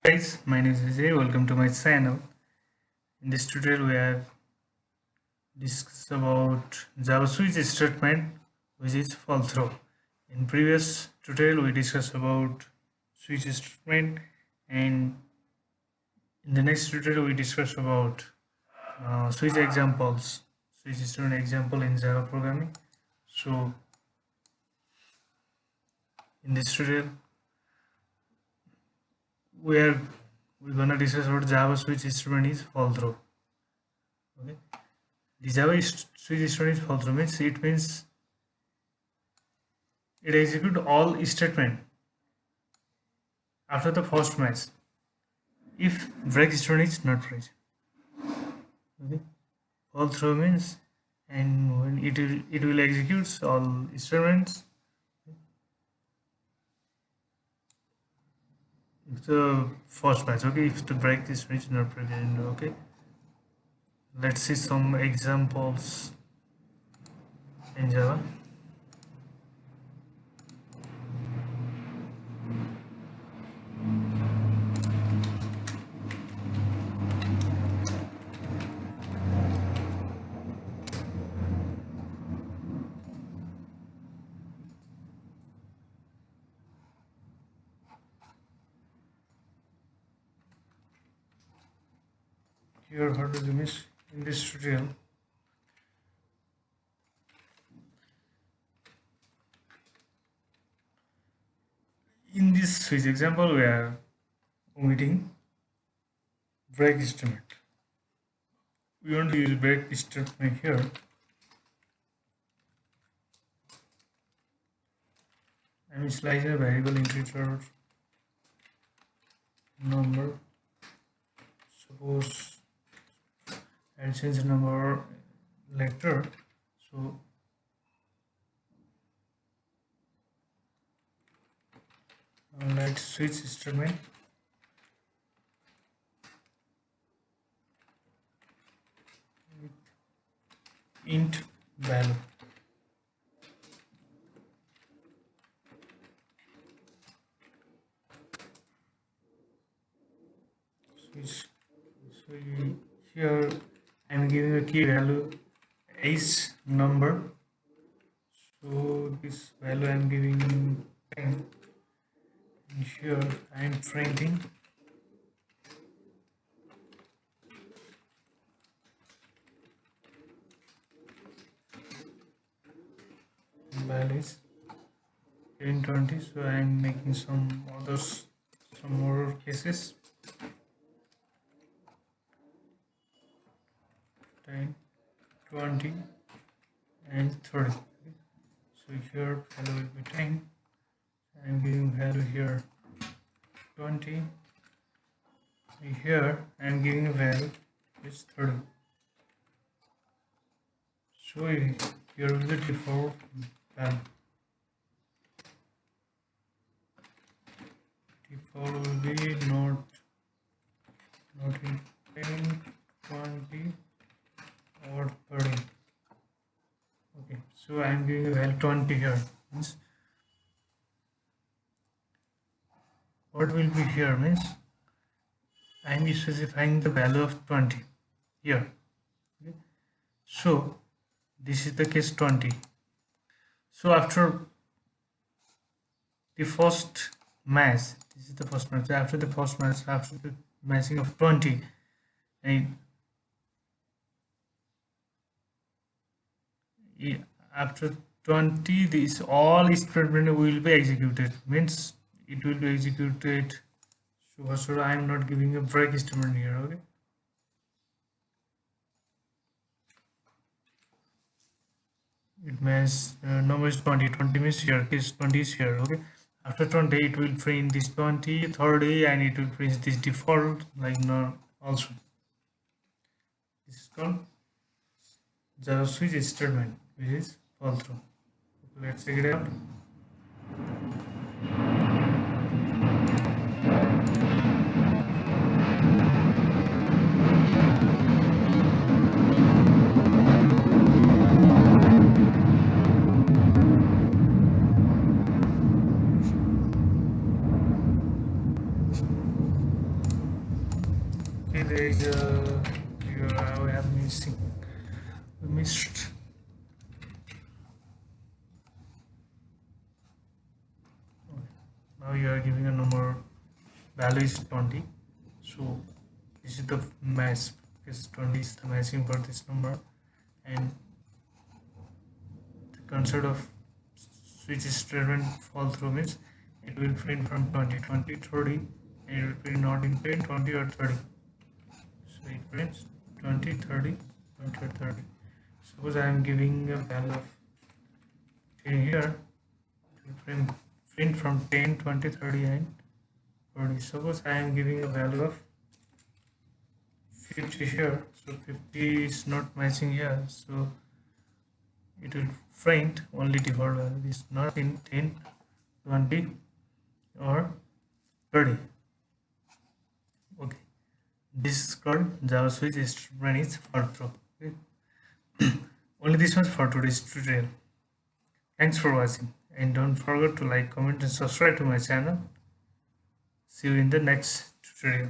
Guys, my name is Vijay. Welcome to my channel. In this tutorial, we are discuss about Java switch statement, which is fall through. In previous tutorial, we discussed about switch statement, and in the next tutorial, we discuss about switch examples, switch statement example in Java programming. So, in this tutorial, we're gonna discuss about Java switch statement is fall through. Okay. The Java switch statement is fall through means it executes all statement after the first match if break statement is not present. Okay. Fall through means and when it will execute all statements if the first match. Okay, if the break statement is not present. Okay, let's see some examples in Java. Here, how to do this in this tutorial. In this switch example, we are omitting break statement. We want to use break statement here. I'm slicing a variable integer number. Suppose I'll change the number later. So let's switch statement. Int value. So here I'm giving a key value is number. So this value I'm giving 10. And here I'm printing values in 20. So I'm making some more cases. 10, 20 and 30. So here value will be 10. I'm giving value here 20. Here I'm giving a value is 30. So here will be default value. Default will be not in 10, 20 or 30. Okay, so I am giving a value 20 here. Means what will be here means I am specifying the value of 20 here. Okay. So this is the case 20. So after the first match, this is the first match. After the first match, after the matching of 20, and after 20 this all statement will be executed, means it will be executed. So I am not giving a break statement here. Okay, it means number is 20 means here case 20 is here. Okay, after 20 it will print this 20, 30 and it will print this default like no also. This is called Java switch statement, which is fall through. Let's check it out. Okay, there is a we have missed. Now you are giving a number, value is 20, so this is the match because 20 is the matching for this number, and the concept of switch statement fall through means it will print from 20, 20, 30, and it will print not in 10, 20 or 30. So it prints 20, 30, 20 or 30. Suppose I am giving a value of 10 here, it will print from 10, 20, 30 and 40. Suppose I am giving a value of 50 here, so 50 is not matching here, so it will print only default value, is not in 10, 20 or 30. Okay, this is called Java switch statement is for throw. Okay. Only this was for today's tutorial. Thanks for watching, and don't forget to like, comment and subscribe to my channel. See you in the next tutorial.